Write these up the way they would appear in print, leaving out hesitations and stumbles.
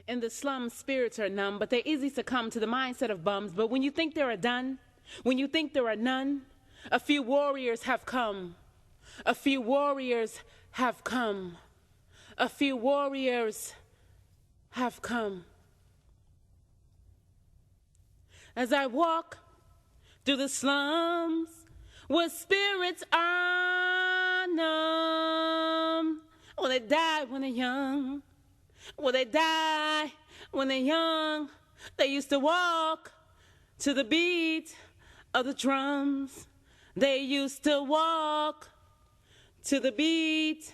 In the slums, spirits are numb, but they're easy to succumb to the mindset of bums. But when you think there are done, when you think there are none, a few warriors have come. A few warriors have come. A few warriors have come. As I walk through the slums where spirits are numb, well, they die when they're young. Well, they die when they're young. They used to walk to the beat of the drums. They used to walk to the beat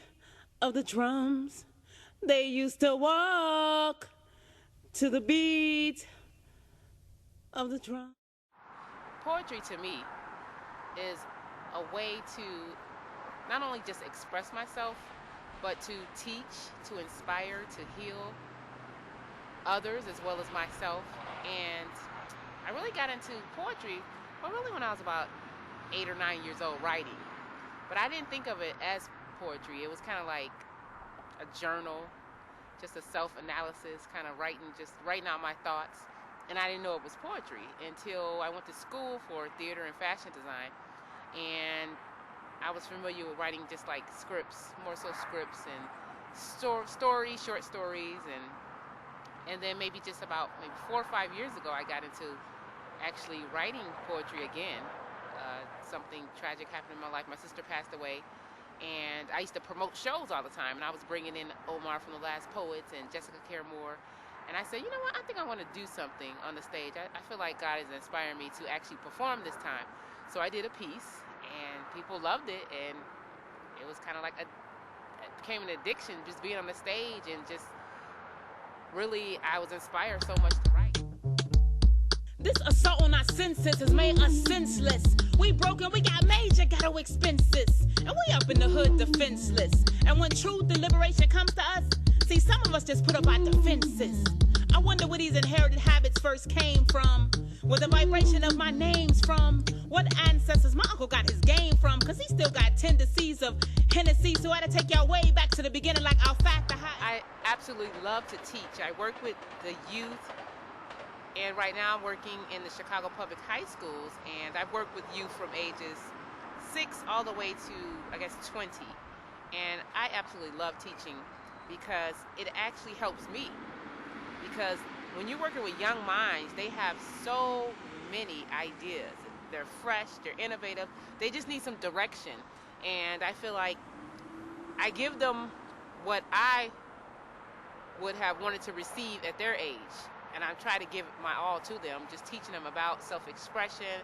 of the drums. They used to walk to the beat of the drum. Poetry to me is a way to not only just express myself, but to teach, to inspire, to heal others as well as myself. And I really got into poetry, well, really when I was about 8 or 9 years old, writing. But I didn't think of it as poetry. It was kind of like a journal, just a self-analysis, kind of just writing out my thoughts. And I didn't know it was poetry until I went to school for theater and fashion design. And I was familiar with writing just like scripts, more so scripts and stories, short stories, and then maybe just about 4 or 5 years ago, I got into actually writing poetry again. Something tragic happened in my life. My sister passed away, and I used to promote shows all the time, and I was bringing in Omar from The Last Poets and Jessica Care Moore, and I said, you know what, I think I want to do something on the stage. I feel like God is inspiring me to actually perform this time. So I did a piece, and people loved it, and it was kind of like it became an addiction, just being on the stage, and just really I was inspired so much to write. This assault on our senses has made us senseless. We broken, we got major ghetto expenses, and we up in the hood defenseless. And when truth and liberation comes to us, see, some of us just put up our defenses. I wonder where these inherited habits first came from, where the vibration of my name's from, what ancestors my uncle got his game from, cause he still got tendencies of Hennessy, so I had to take y'all way back to the beginning like our factor high. I absolutely love to teach. I work with the youth, and right now I'm working in the Chicago public high schools, and I've worked with youth from ages 6 all the way to, I guess, 20. And I absolutely love teaching because it actually helps me. Because when you're working with young minds, they have so many ideas. They're fresh, they're innovative, they just need some direction. And I feel like I give them what I would have wanted to receive at their age. And I try to give my all to them, just teaching them about self-expression,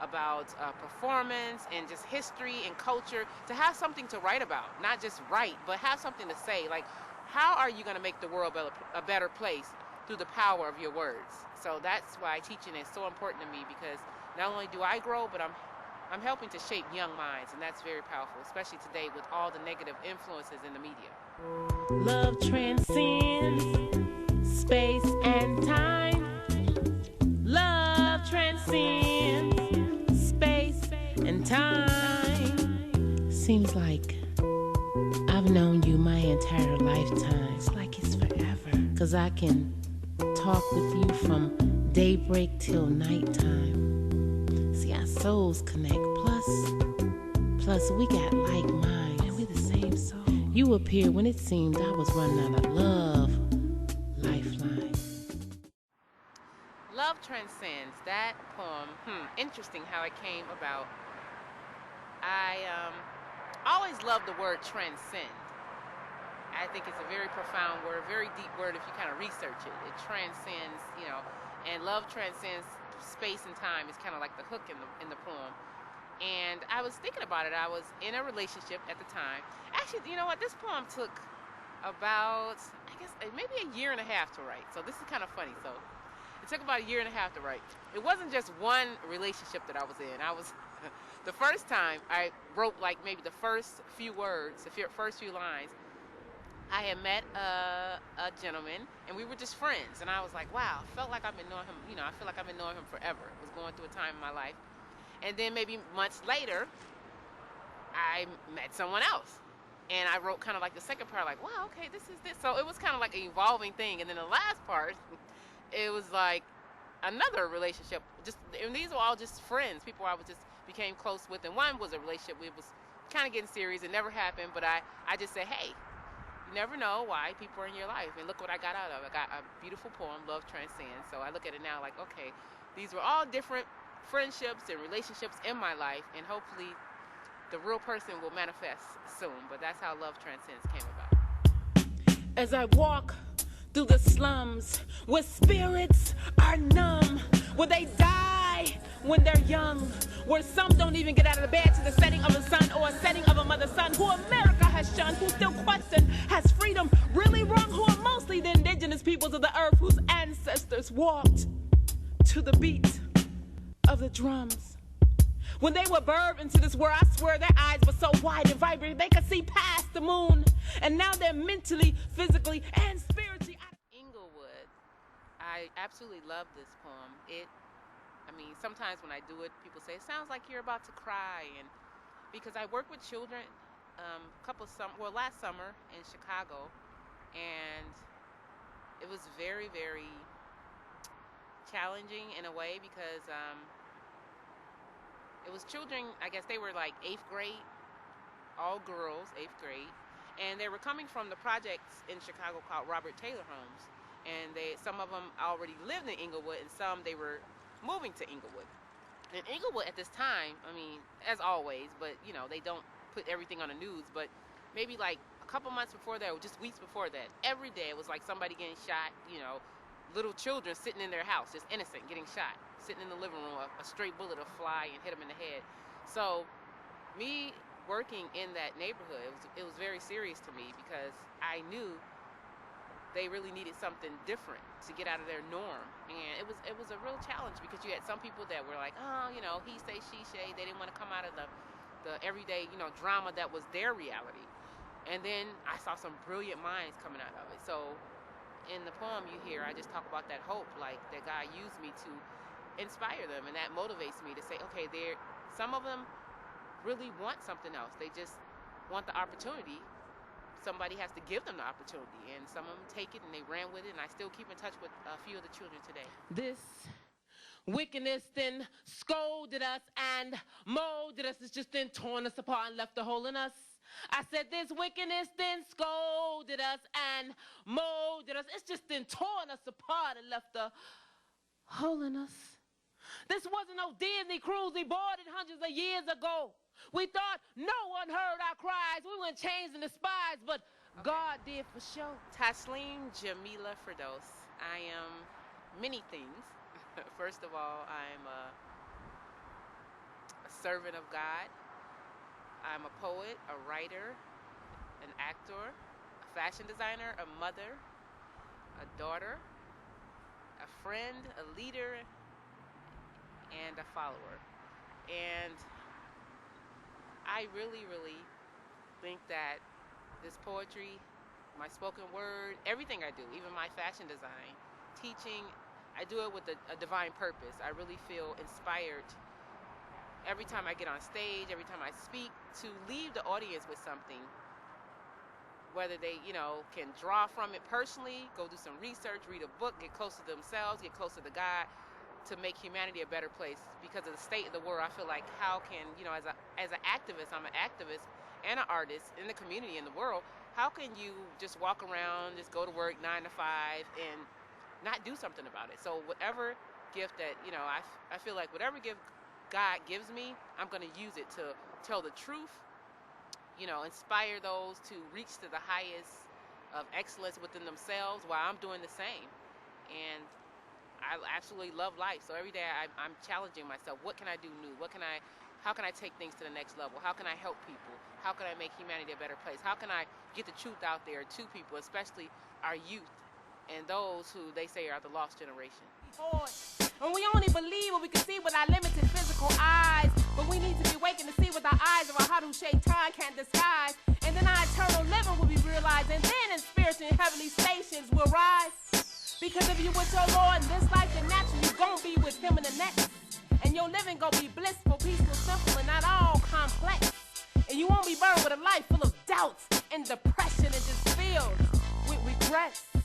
about performance, and just history and culture, to have something to write about. Not just write, but have something to say. Like, how are you going to make the world a better place through the power of your words? So that's why teaching is so important to me, because not only do I grow, but I'm helping to shape young minds, and that's very powerful, especially today with all the negative influences in the media. Love transcends space and time. Love transcends space and time. Seems like I've known you my entire lifetime. It's like it's forever. Cause I can talk with you from daybreak till nighttime. See, our souls connect. Plus we got like minds. And we the same soul. You appeared when it seemed I was running out of love. Lifeline. Love Transcends, that poem, interesting how it came about. I always loved the word transcend. I think it's a very profound word, very deep word if you kind of research it. It transcends, and love transcends space and time. Is kind of like the hook in the poem. And I was thinking about it. I was in a relationship at the time. Actually, you know what? This poem took about, I guess, maybe a year and a half to write. So this is kind of funny. So it took about a year and a half to write. It wasn't just one relationship that I was in. The first time I wrote like maybe the first few words, the first few lines. I had met a gentleman, and we were just friends. And I was like, wow, I felt like I've been knowing him, I feel like I've been knowing him forever. I was going through a time in my life. And then maybe months later, I met someone else. And I wrote kind of like the second part, like, wow, okay, this is this. So it was kind of like an evolving thing. And then the last part, it was like another relationship. And these were all just friends, people I was just became close with. And one was a relationship. It was kind of getting serious. It never happened. But I just said, hey, you never know why people are in your life. And look what I got out of it. I got a beautiful poem, Love Transcends. So I look at it now like, okay, these were all different friendships and relationships in my life. And hopefully the real person will manifest soon. But that's how Love Transcends came about. As I walk through the slums where spirits are numb, where they die when they're young, where some don't even get out of the bed to the setting of the sun or a setting of a mother's son, who America has shunned, who still question, has freedom really wrong, who are mostly the indigenous peoples of the earth whose ancestors walked to the beat of the drums. When they were birthed into this world, I swear their eyes were so wide and vibrant they could see past the moon. And now they're mentally, physically, and spiritually out of Inglewood. I absolutely love this poem. Sometimes when I do it, people say, it sounds like you're about to cry. And because I work with children last summer in Chicago, and it was very, very challenging in a way because it was children, I guess they were like 8th grade, all girls, 8th grade, and they were coming from the projects in Chicago called Robert Taylor Homes, and some of them already lived in Inglewood, and some they were moving to Inglewood. And Inglewood at this time, as always, but they don't put everything on the news, but maybe like a couple months before that, or just weeks before that, every day it was like somebody getting shot, little children sitting in their house, just innocent, getting shot, sitting in the living room, a straight bullet will fly and hit them in the head. So me working in that neighborhood, it was very serious to me because I knew they really needed something different to get out of their norm. And it was a real challenge because you had some people that were like, oh, he say, she say. They didn't want to come out of the everyday, drama that was their reality. And then I saw some brilliant minds coming out of it. So in the poem you hear, I just talk about that hope, like that God used me to inspire them, and that motivates me to say, okay, some of them really want something else. They just want the opportunity. Somebody has to give them the opportunity, and some of them take it and they ran with it, and I still keep in touch with a few of the children today. this wickedness then scolded us and molded us. It's just then torn us apart and left a hole in us. I said this wickedness then scolded us and molded us. It's just then torn us apart and left a hole in us. This wasn't no Disney cruise we boarded hundreds of years ago. We thought no one heard our cries. We weren't changed and despised, but God did for sure. Tasleem Jamila Firdausee. I am many things. First of all, I'm a servant of God. I'm a poet, a writer, an actor, a fashion designer, a mother, a daughter, a friend, a leader, and a follower. And I really, really think that this poetry, my spoken word, everything I do, even my fashion design, teaching, I do it with a divine purpose. I really feel inspired every time I get on stage, every time I speak, to leave the audience with something, whether they, can draw from it personally, go do some research, read a book, get close to themselves, get closer to God, to make humanity a better place. Because of the state of the world, I feel like how can, as an activist, I'm an activist and an artist in the community, in the world, how can you just walk around, just go to work 9 to 5 and not do something about it? So whatever gift that, I feel like whatever gift God gives me, I'm going to use it to tell the truth, inspire those to reach to the highest of excellence within themselves while I'm doing the same. And I absolutely love life. So every day I'm challenging myself. What can I do new? How can I take things to the next level? How can I help people? How can I make humanity a better place? How can I get the truth out there to people, especially our youth and those who they say are the lost generation? And we only believe what we can see with our limited physical eyes, but we need to be waking to see with our eyes of our heart who shade time can't disguise. And then our eternal living will be realized, and then in spiritual and heavenly stations will rise. Because if you with your Lord in this life, then naturally you're gonna be with him in the next. And your living gonna be blissful, peaceful, simple, and not all complex. And you won't be burned with a life full of doubts in depression and just filled with regrets.